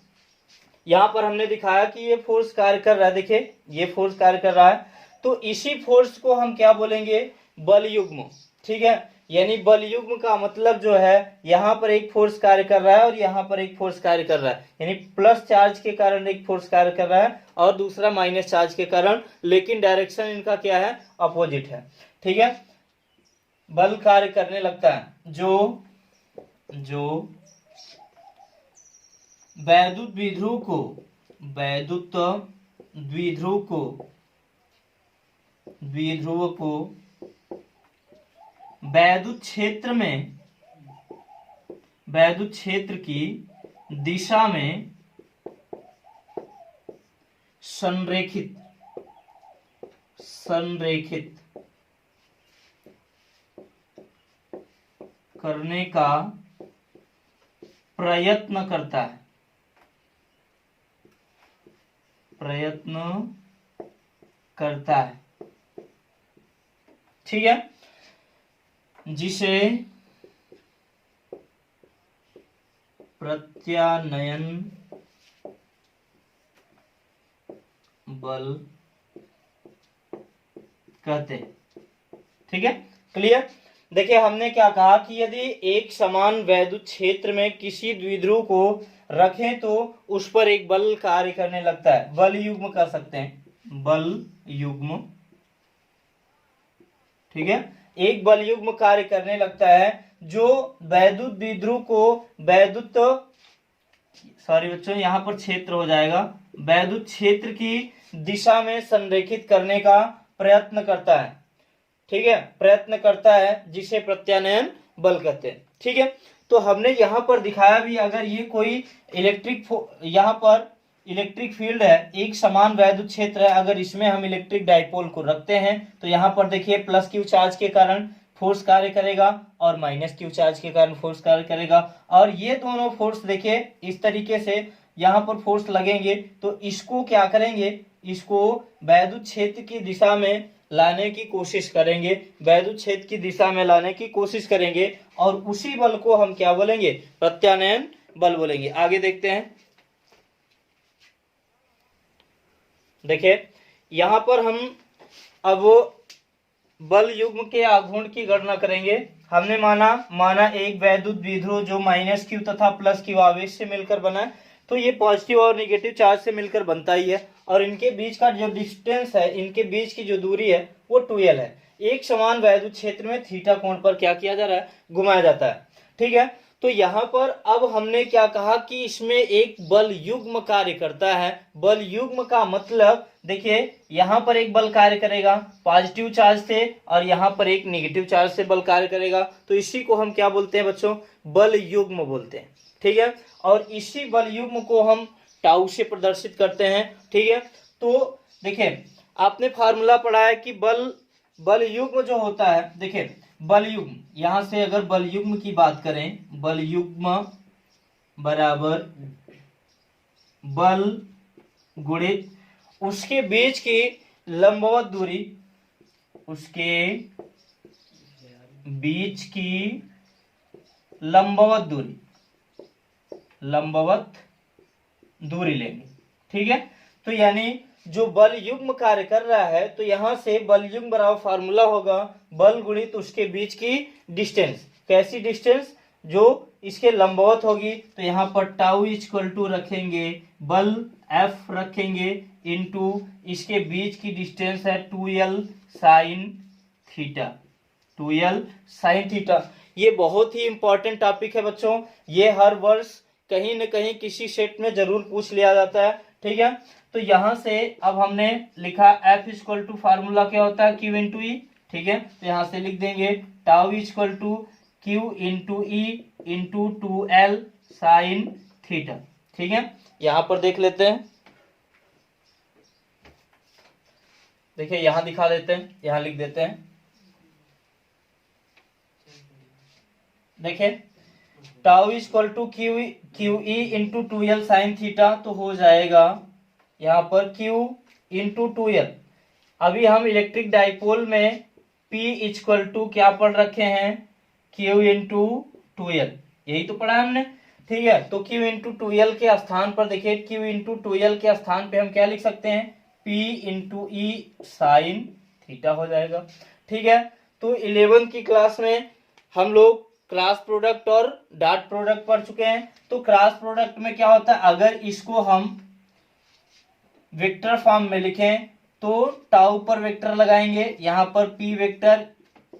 यहां पर हमने दिखाया कि ये फोर्स कार्य कर रहा है, देखिए ये फोर्स कार्य कर रहा है। तो इसी फोर्स को हम क्या बोलेंगे, बल युग्म। ठीक है, यानी बल युग्म का मतलब जो है यहां पर एक फोर्स कार्य कर रहा है और यहां पर एक फोर्स कार्य कर रहा है, यानी प्लस चार्ज के कारण एक फोर्स कार्य कर रहा है और दूसरा माइनस चार्ज के कारण, लेकिन डायरेक्शन इनका क्या है, अपोजिट है। ठीक है, बल कार्य करने लगता है जो वैद्युत द्विध्रुव को वैद्युत क्षेत्र की दिशा में संरेखित करने का प्रयत्न करता है। ठीक है, जिसे प्रत्यानयन बल कहते हैं। ठीक है, क्लियर। देखिए हमने क्या कहा कि यदि एक समान वैद्युत क्षेत्र में किसी द्विध्रुव को रखें तो उस पर एक बल कार्य करने लगता है, बल युग्म कर सकते हैं, बल युग्म। ठीक है, एक बल युग्म कार्य करने लगता है जो वैद्युत द्विध्रुव को वैद्युत, सॉरी बच्चों यहां पर क्षेत्र हो जाएगा, वैद्युत क्षेत्र की दिशा में संरेखित करने का प्रयत्न करता है। ठीक है, प्रयत्न करता है, जिसे प्रत्यानयन बल कहते हैं। ठीक है, तो हमने यहाँ पर दिखाया भी, अगर ये कोई यहाँ पर इलेक्ट्रिक फील्ड है, एक समान वैद्युत क्षेत्र है, अगर इसमें हम इलेक्ट्रिक डाइपोल को रखते हैं तो यहाँ पर देखिए प्लस क्यू चार्ज के कारण फोर्स कार्य करेगा और माइनस क्यू चार्ज के कारण फोर्स कार्य करेगा, और ये दोनों फोर्स देखिए इस तरीके से यहाँ पर फोर्स लगेंगे तो इसको क्या करेंगे, इसको वैद्युत क्षेत्र की दिशा में लाने की कोशिश करेंगे, वैद्युत क्षेत्र की दिशा में लाने की कोशिश करेंगे, और उसी बल को हम क्या बोलेंगे, प्रत्यानयन बल बोलेंगे। आगे देखते हैं। देखिए यहां पर हम अब बल युग्म के आघूर्ण की गणना करेंगे। हमने माना एक वैद्युत द्विध्रुव जो माइनस क्यू तथा प्लस क्यू आवेश से मिलकर बना है, तो ये पॉजिटिव और नेगेटिव चार्ज से मिलकर बनता ही है, और इनके बीच का जो डिस्टेंस है, इनके बीच की जो दूरी है वो 2l है। एक समान वैद्युत क्षेत्र में थीटा कोण पर क्या किया जा रहा है, घुमाया जाता है। ठीक है, तो यहाँ पर अब हमने क्या कहा कि इसमें एक बल युग्म कार्य करता है। बल युग्म का मतलब देखिए यहाँ पर एक बल कार्य करेगा पॉजिटिव चार्ज से, और यहाँ पर एक नेगेटिव चार्ज से बल कार्य करेगा, तो इसी को हम क्या बोलते हैं बच्चों, बल युग्म बोलते हैं। ठीक है, और इसी बल युग्म को हम टाउ से प्रदर्शित करते हैं। ठीक है, तो देखिए आपने फार्मूला पढ़ा है कि बल युग्म जो होता है, देखिए बल युग्म, यहां से अगर बल युग्म की बात करें, बल युग्म बराबर बल गुणित उसके बीच की लंबवत दूरी, उसके बीच की लंबवत दूरी लेंगे। ठीक है, तो यानी जो बल युग्म कार्य कर रहा है, तो यहां से बल युग्म बराबर फार्मूला होगा बल गुणित उसके बीच की डिस्टेंस। कैसी डिस्टेंस, जो इसके लंबवत होगी, तो यहाँ पर टाउ इक्वल टू रखेंगे बल F रखेंगे इनटू इसके बीच की डिस्टेंस है 2l sine theta, 2l sine theta. ये बहुत ही इंपॉर्टेंट टॉपिक है बच्चों, ये हर वर्ष कहीं न कहीं किसी सेट में जरूर पूछ लिया जाता है। ठीक है, तो यहां से अब हमने लिखा F इक्वल टू फार्मूला क्या होता है, Q इंटू ई। ठीक है, तो यहां से लिख देंगे tau equal to Q into E into 2l sine theta. ठीक है, यहां पर देख लेते हैं, देखिए यहां दिखा देते हैं, यहां लिख देते हैं। देखिए tau equal to Q E into 2l sine theta, तो हो जाएगा यहाँ पर Q इंटू 2l। अभी हम इलेक्ट्रिक डाइपोल में P इक्वल टू क्या पढ़ रखे हैं, Q इंटू 2l, यही तो पढ़ा हमने। ठीक है, तो Q इंटू 2l के स्थान पर देखिए, Q इंटू 2l के स्थान पे हम क्या लिख सकते हैं, P इंटू ई साइन थीटा हो जाएगा। ठीक है, तो 11th की क्लास में हम लोग क्रॉस प्रोडक्ट और डॉट प्रोडक्ट पढ़ चुके हैं। तो क्रॉस प्रोडक्ट में क्या होता है, अगर इसको हम वेक्टर फॉर्म में लिखें तो टाउ पर वेक्टर लगाएंगे, यहाँ पर P vector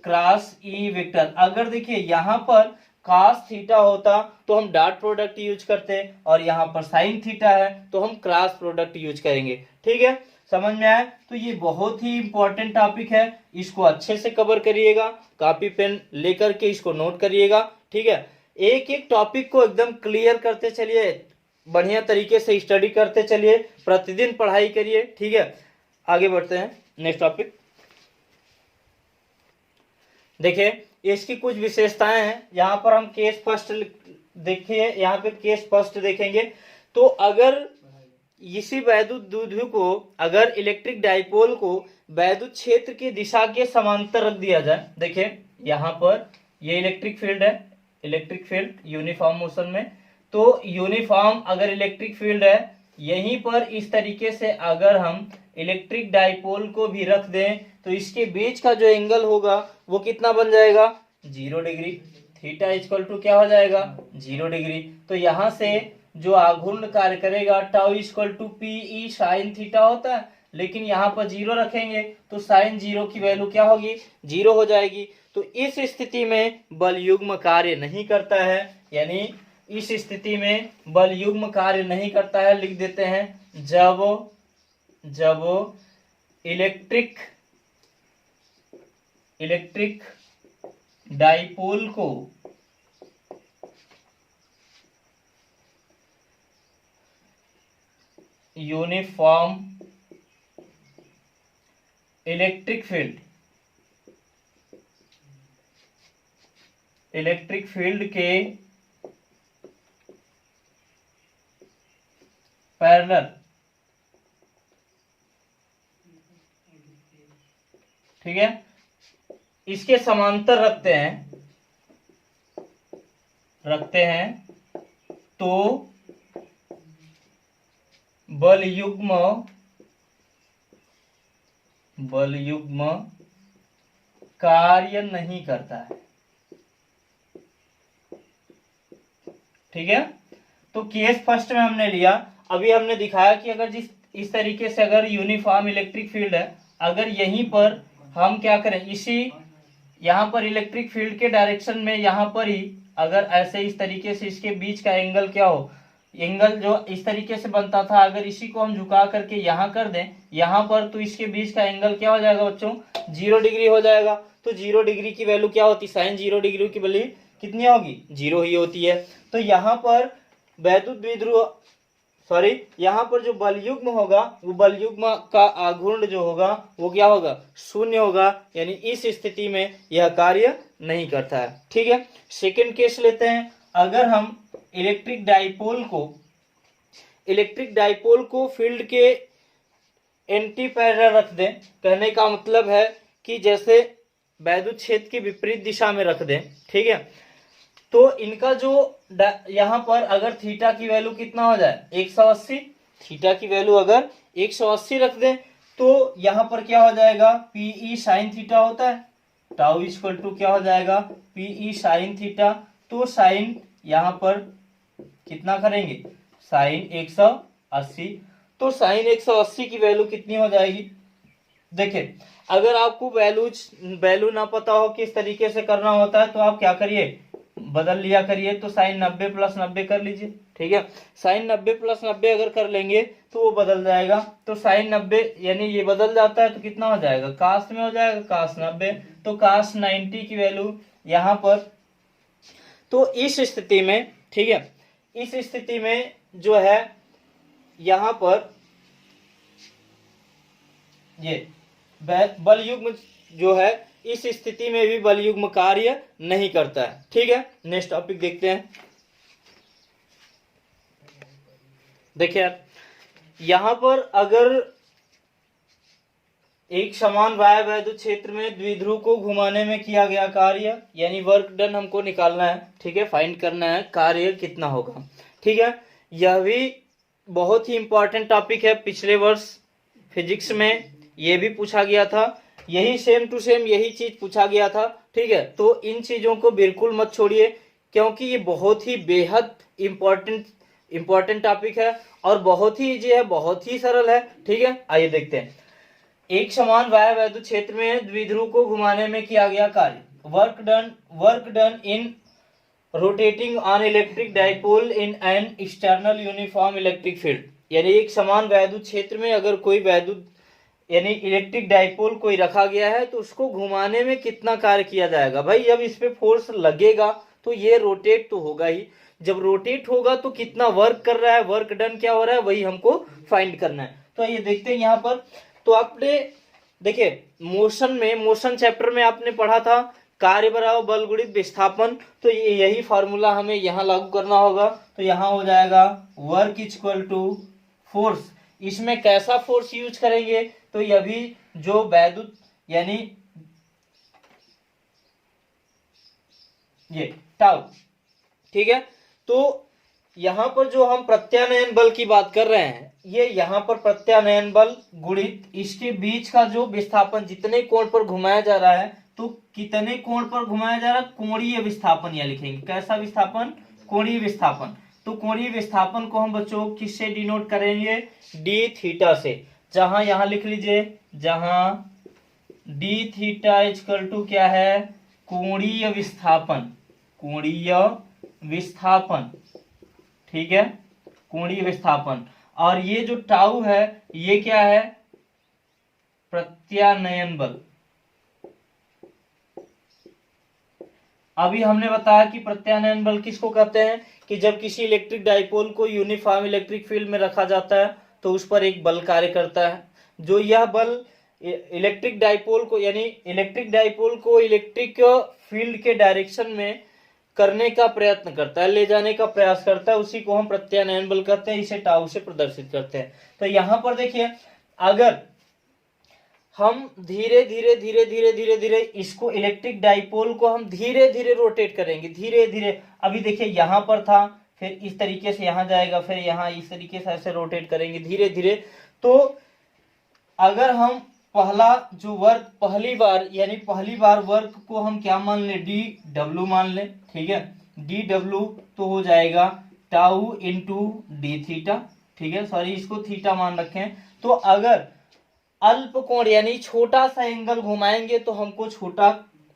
cross E vector. अगर देखिए यहाँ पर cos थीटा होता तो हम डॉट प्रोडक्ट यूज करते, और यहाँ पर साइन थीटा है तो हम क्रॉस प्रोडक्ट यूज करेंगे। ठीक है, समझ में आया। तो ये बहुत ही इंपॉर्टेंट टॉपिक है, इसको अच्छे से कवर करिएगा, कॉपी पेन लेकर के इसको नोट करिएगा। ठीक है, एक एक टॉपिक को एकदम क्लियर करते चलिए, बढ़िया तरीके से स्टडी करते चलिए, प्रतिदिन पढ़ाई करिए। ठीक है, आगे बढ़ते हैं नेक्स्ट टॉपिक। देखिए इसकी कुछ विशेषताएं हैं, यहाँ पर हम केस फर्स्ट देखिए, यहाँ पे केस फर्स्ट देखेंगे। तो अगर इसी वैद्युत द्विध्रुव को, अगर इलेक्ट्रिक डाइपोल को वैद्युत क्षेत्र की दिशा के समांतर रख दिया जाए। देखिए यहाँ पर ये इलेक्ट्रिक फील्ड है, इलेक्ट्रिक फील्ड यूनिफॉर्म मोशन में, तो यूनिफॉर्म अगर इलेक्ट्रिक फील्ड है, यहीं पर इस तरीके से अगर हम इलेक्ट्रिक डाइपोल को भी रख दें तो इसके बीच का जो एंगल होगा वो कितना बन जाएगा, 0 डिग्री। थीटा इक्वल टू क्या हो जाएगा, 0 डिग्री। तो यहाँ से जो आघूर्ण कार्य करेगा tau equal to P E sine theta होता है, लेकिन यहाँ पर 0 रखेंगे तो साइन 0 की वैल्यू क्या होगी, 0 हो जाएगी। तो इस स्थिति में बल युग्म कार्य नहीं करता है, यानी इस स्थिति में बल युग्म कार्य नहीं करता है। लिख देते हैं जब इलेक्ट्रिक डाइपोल को यूनिफॉर्म इलेक्ट्रिक फील्ड के पैरेलल, ठीक है, इसके समांतर रखते हैं तो बल युग्म कार्य नहीं करता है। ठीक है, तो केस फर्स्ट में हमने लिया। अभी हमने दिखाया कि अगर इस तरीके से अगर यूनिफॉर्म इलेक्ट्रिक फील्ड है, अगर यहीं पर हम क्या करें, इसी यहाँ पर इलेक्ट्रिक फील्ड के डायरेक्शन में यहाँ पर ही अगर ऐसे इस तरीके से इसके बीच का एंगल क्या हो, एंगल जो इस तरीके से बनता था, अगर इसी को हम झुका करके यहाँ कर दें यहाँ पर, तो इसके बीच का एंगल क्या हो जाएगा बच्चों, 0 डिग्री हो जाएगा। तो 0 डिग्री की वैल्यू क्या होती, साइन 0 डिग्री की वैल्यू कितनी होगी, 0 ही होती है। तो यहाँ पर वैद्युत द्विध्रुव यहाँ पर जो बल युग्म होगा वो बल युग्म का आघूर्ण जो होगा वो क्या होगा, 0 होगा, यानी इस स्थिति में यह कार्य नहीं करता है। ठीक है, सेकंड केस लेते हैं। अगर हम इलेक्ट्रिक डाइपोल को फील्ड के एंटी पैरेलल रख दें, कहने का मतलब है कि जैसे वैद्युत क्षेत्र की विपरीत दिशा में रख दें, ठीक है, तो इनका जो यहाँ पर अगर थीटा की वैल्यू कितना हो जाए, 180, थीटा की वैल्यू अगर 180 रख दें तो यहाँ पर क्या हो जाएगा, पीई साइन थीटा होता है, टाउ इक्वल टू क्या हो जाएगा, पीई साइन थीटा। तो साइन यहाँ पर कितना करेंगे, साइन 180, तो साइन 180 की वैल्यू कितनी हो जाएगी। देखिए अगर आपको वैल्यू ना पता हो किस तरीके से करना होता है तो आप क्या करिए, बदल लिया करिए। तो साइन 90 प्लस 90 कर लीजिए। ठीक है, साइन 90 प्लस 90 अगर कर लेंगे तो वो बदल जाएगा। तो साइन 90 यानी ये बदल जाता है तो कितना हो जाएगा, कास में हो जाएगा, कास 90। तो कास 90 की वैल्यू यहाँ पर, तो इस स्थिति में, ठीक है, इस स्थिति में जो है यहाँ पर ये बल युग्म जो है इस स्थिति में भी बल युग्म कार्य नहीं करता है। ठीक है, नेक्स्ट टॉपिक देखते हैं। देखिए यहां पर अगर एक समान वाय वैद्युत क्षेत्र में द्विध्रुव को घुमाने में किया गया कार्य, यानी वर्क डन हमको निकालना है। ठीक है, फाइंड करना है कार्य कितना होगा। ठीक है, यह भी बहुत ही इंपॉर्टेंट टॉपिक है, पिछले वर्ष फिजिक्स में यह भी पूछा गया था, यही सेम टू सेम यही चीज पूछा गया था। ठीक है, तो इन चीजों को बिल्कुल मत छोड़िए क्योंकि ये बहुत ही बेहद इंपॉर्टेंट टॉपिक है और बहुत ही इजी है, बहुत ही सरल है। ठीक है, आइए देखते हैं। एक समान वाय वैद्युत क्षेत्र में द्विध्रुव को घुमाने में किया गया कार्य, work done in rotating on electric dipole in an external uniform electric field. यानी एक समान वैद्युत क्षेत्र में अगर कोई वैद्युत यानी इलेक्ट्रिक डाइपोल कोई रखा गया है तो उसको घुमाने में कितना कार्य किया जाएगा। भाई जब इस पे फोर्स लगेगा तो ये रोटेट तो होगा ही, जब रोटेट होगा तो कितना वर्क कर रहा है, वर्क डन क्या हो रहा है, वही हमको फाइंड करना है। तो ये देखते हैं यहाँ पर। तो आपने देखिए मोशन चैप्टर में आपने पढ़ा था कार्य बराबर बल गुणित विस्थापन, तो यही फार्मूला हमें यहाँ लागू करना होगा। तो यहाँ हो जाएगा वर्क इक्वल टू फोर्स। इसमें कैसा फोर्स यूज करेंगे, तो यह भी जो वैद्युत यानी ये टाउ, ठीक है। तो यहां पर जो हम प्रत्यानयन बल की बात कर रहे हैं, ये यहां पर प्रत्यानयन बल गुणित इसके बीच का जो विस्थापन, जितने कोण पर घुमाया जा रहा है, तो कितने कोण पर घुमाया जा रहा है, कोणीय विस्थापन यह लिखेंगे। कैसा विस्थापन? कोणीय विस्थापन। तो कोणीय विस्थापन को हम बच्चों किससे डिनोट करेंगे? डी थीटा से। जहां यहां लिख लीजिए, जहां डी थीटा इक्वल टू क्या है? कोणीय विस्थापन, कोणीय विस्थापन, ठीक है, कोणीय विस्थापन। और ये जो टाउ है ये क्या है? प्रत्यानयन बल। अभी हमने बताया कि प्रत्यानयन बल किसको कहते हैं कि जब किसी इलेक्ट्रिक डाइपोल को यूनिफॉर्म इलेक्ट्रिक फील्ड में रखा जाता है तो उस पर एक बल कार्य करता है। जो यह बल इलेक्ट्रिक डाइपोल को यानी इलेक्ट्रिक डाइपोल को इलेक्ट्रिक फील्ड के डायरेक्शन में करने का प्रयत्न करता है, ले जाने का प्रयास करता है, उसी को हम प्रत्यानयन बल कहते हैं। इसे टाउ से प्रदर्शित करते हैं। तो यहां पर देखिए, अगर हम धीरे धीरे धीरे धीरे धीरे धीरे इसको इलेक्ट्रिक डाइपोल को हम धीरे धीरे रोटेट करेंगे, धीरे धीरे। अभी देखिए यहां पर था, फिर इस तरीके से यहां जाएगा, फिर यहां इस तरीके से ऐसे रोटेट करेंगे धीरे धीरे। तो अगर हम पहला जो वर्क, पहली बार वर्क को हम क्या मान लें? डी डब्ल्यू मान लें, ठीक है। डी डब्ल्यू तो हो जाएगा टाउ इंटू डी थीटा, ठीक है, सॉरी इसको थीटा मान रखें। तो अगर अल्प कोण यानी छोटा सा एंगल घुमाएंगे तो हमको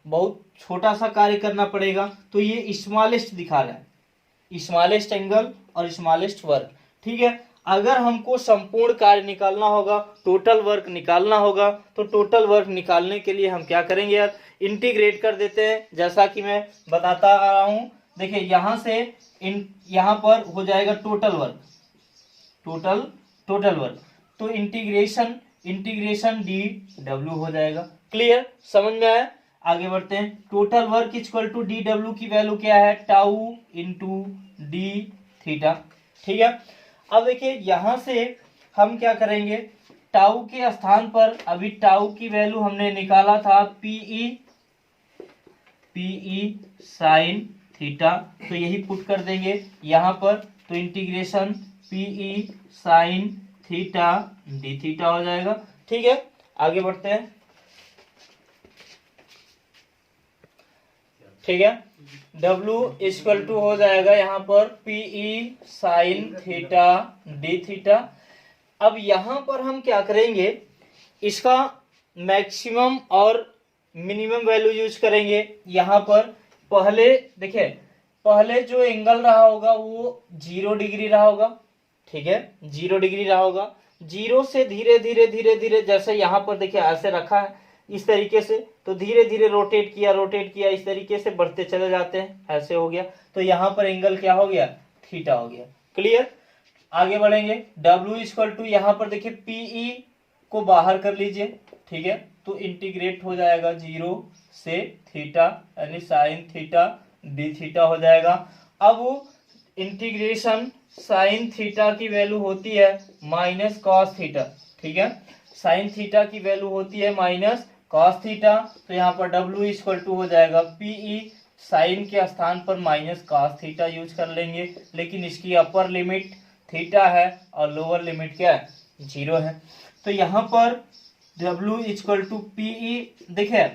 बहुत छोटा सा कार्य करना पड़ेगा। तो ये स्मॉलेस्ट दिखा रहा है, स्मॉलेस्ट एंगल और स्मॉलेस्ट वर्क, ठीक है। अगर हमको संपूर्ण कार्य निकालना होगा, टोटल वर्क निकालना होगा, तो टोटल वर्क निकालने के लिए हम क्या करेंगे यार? इंटीग्रेट कर देते हैं, जैसा कि मैं बताता आ रहा हूं। देखिए यहां से यहां पर हो जाएगा टोटल वर्क, टोटल वर्क। तो इंटीग्रेशन डी डब्ल्यू हो जाएगा। क्लियर? समझ में आया? आगे बढ़ते हैं। Total work equal to D W की वैल्यू क्या है? टाउ इंटू डी थीटा, ठीक है। अब देखिए यहां से हम क्या करेंगे? टाउ के स्थान पर अभी टाउ की वैल्यू हमने निकाला था पीई साइन थीटा, तो यही पुट कर देंगे यहां पर। तो integration PE sine theta D theta हो जाएगा, ठीक है। आगे बढ़ते हैं, ठीक है। W इक्वल टू हो जाएगा यहाँ पर PE sine theta D theta. अब यहाँ पर हम क्या करेंगे? इसका मैक्सिमम और मिनिमम वैल्यू यूज करेंगे। यहाँ पर पहले देखिए, पहले जो एंगल रहा होगा वो 0 डिग्री रहा होगा, ठीक है, 0 डिग्री रहा होगा। 0 से धीरे धीरे धीरे धीरे, जैसे यहाँ पर देखिए ऐसे रखा है इस तरीके से, तो धीरे धीरे रोटेट किया, इस तरीके से बढ़ते चले जाते हैं, ऐसे हो गया। तो यहाँ पर एंगल क्या हो गया? थीटा हो गया। क्लियर? आगे बढ़ेंगे। W इक्वल टू यहाँ पर देखिए पीई को बाहर कर लीजिए, ठीक है, तो इंटीग्रेट हो जाएगा 0 से थीटा यानी साइन थीटा डी थीटा हो जाएगा। अब इंटीग्रेशन साइन थीटा की वैल्यू होती है माइनस कॉस थीटा, ठीक है, साइन थीटा की वैल्यू होती है माइनस कॉस थीटा। तो यहाँ पर W इक्वल टू हो जाएगा पीई साइन के स्थान पर माइनस कॉस थीटा यूज कर लेंगे, लेकिन इसकी अपर लिमिट थीटा है और लोअर लिमिट क्या है? 0 है। तो यहाँ पर W इक्वल टू पीई, देखिए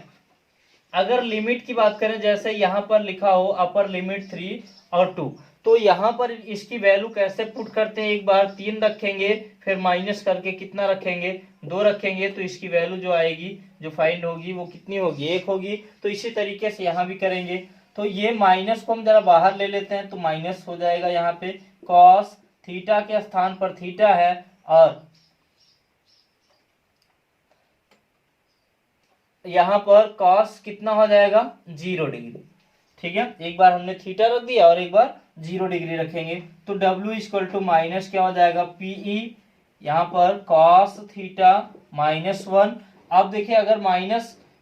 अगर लिमिट की बात करें, जैसे यहाँ पर लिखा हो अपर लिमिट 3 और 2, तो यहाँ पर इसकी वैल्यू कैसे पुट करते हैं? एक बार 3 रखेंगे, फिर माइनस करके कितना रखेंगे? 2 रखेंगे, तो इसकी वैल्यू जो आएगी, जो फाइंड होगी, वो कितनी होगी? 1 होगी। तो इसी तरीके से यहाँ भी करेंगे। तो ये माइनस को हम जरा बाहर ले लेते हैं, तो माइनस हो जाएगा यहाँ पे कॉस थीटा के स्थान पर थीटा है, और यहाँ पर कॉस कितना हो जाएगा? 0 डिग्री, ठीक है। एक बार हमने थीटा रख दिया और एक बार 0 डिग्री रखेंगे। तो W इक्वल टू माइनस क्या हो जाएगा? पीई यहाँ पर कॉस थीटा -1। अब देखिए अगर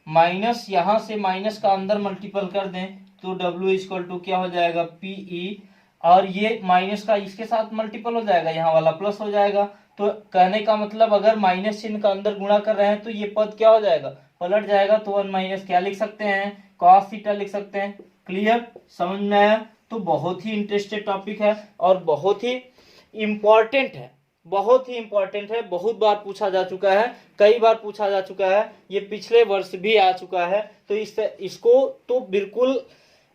माइनस यहाँ से माइनस का अंदर मल्टीपल कर दें तो W इक्वल टू क्या हो जाएगा? पीई, और ये माइनस का इसके साथ मल्टीपल हो जाएगा, यहाँ वाला प्लस हो जाएगा। तो कहने का मतलब अगर माइनस चिन्ह का अंदर गुणा कर रहे हैं तो ये पद क्या हो जाएगा, पलट जाएगा। तो 1 माइनस क्या लिख सकते हैं, cos थीटा लिख सकते हैं। क्लियर, समझ में आया। तो बहुत ही इंटरेस्टेड टॉपिक है और बहुत ही इम्पोर्टेंट है, बहुत ही इंपॉर्टेंट है। बहुत बार पूछा जा चुका है, कई बार पूछा जा चुका है, ये पिछले वर्ष भी आ चुका है। तो इसको तो बिल्कुल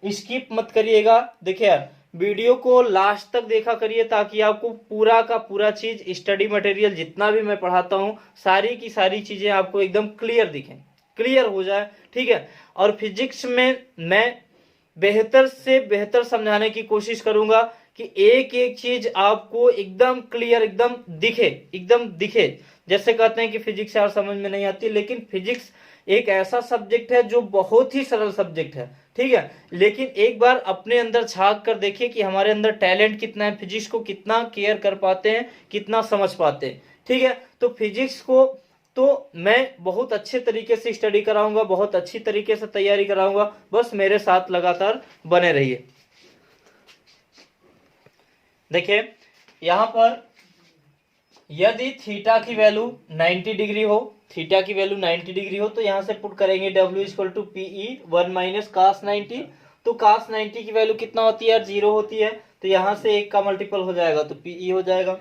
स्किप मत करिएगा। देखिए यार, वीडियो को लास्ट तक देखा करिए ताकि आपको पूरा का पूरा चीज, स्टडी मटेरियल जितना भी मैं पढ़ाता हूँ, सारी की सारी चीजें आपको एकदम क्लियर दिखें, क्लियर हो जाए। ठीक है। और फिजिक्स में मैं बेहतर से बेहतर समझाने की कोशिश करूंगा कि एक एक चीज आपको एकदम क्लियर, एकदम दिखे। जैसे कहते हैं कि फिजिक्स यार समझ में नहीं आती, लेकिन फिजिक्स एक ऐसा सब्जेक्ट है जो बहुत ही सरल सब्जेक्ट है। ठीक है। लेकिन एक बार अपने अंदर झांक कर देखिए कि हमारे अंदर टैलेंट कितना है, फिजिक्स को कितना केयर कर पाते हैं, कितना समझ पाते हैं। ठीक है। तो फिजिक्स को तो मैं बहुत अच्छे तरीके से स्टडी कराऊंगा, बहुत अच्छी तरीके से तैयारी कराऊंगा। बस मेरे साथ लगातार बने रहिए। देखिए यहां पर यदि थीटा की वैल्यू 90 डिग्री हो, थीटा की वैल्यू 90 डिग्री हो, तो यहां से पुट करेंगे W equal to PE 1 minus cos 90। तो cos 90 की वैल्यू कितना होती है, 0 होती है। तो यहां से 1 का मल्टीपल हो जाएगा तो PE हो जाएगा।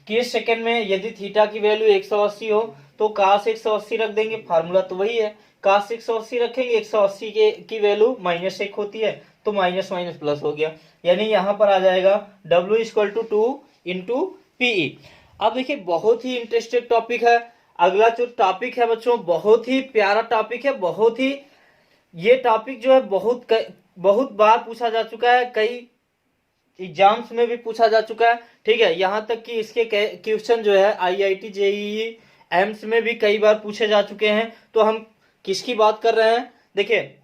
किस सेकंड में यदि थीटा की वैल्यू 180 हो तो cos 180 रख देंगे, फार्मूला तो वही है। cos 180 रखेंगे, 180 की वैल्यू -1 होती है, तो माइनस माइनस प्लस हो गया। यानी यहां पर आ जाएगा W equal to 2 into PE। अब देखिए बहुत ही इंटरेस्टेड टॉपिक है। अगला जो टॉपिक है बच्चों, बहुत ही प्यारा टॉपिक है, बहुत ही, ये टॉपिक जो है बहुत बार पूछा जा चुका है, कई एग्जाम्स में भी पूछा जा चुका है। ठीक है। यहां तक कि इसके क्वेश्चन जो है IIT JEE एम्स में भी कई बार पूछे जा चुके हैं। तो हम किसकी बात कर रहे हैं, देखिए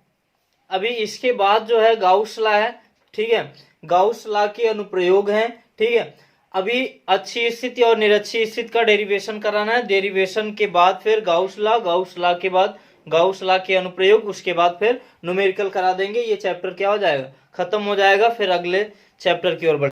अभी इसके बाद जो है गाउस लॉ है। ठीक है। गाउस लॉ के अनुप्रयोग हैं। ठीक है। अभी अच्छी स्थिति और निरक्षी स्थिति का डेरिवेशन कराना है। डेरिवेशन के बाद फिर गाउस लॉ, गाउस लॉ के बाद गाउस लॉ के अनुप्रयोग, उसके बाद फिर न्यूमेरिकल करा देंगे। ये चैप्टर क्या हो जाएगा, खत्म हो जाएगा। फिर अगले चैप्टर की ओर बढ़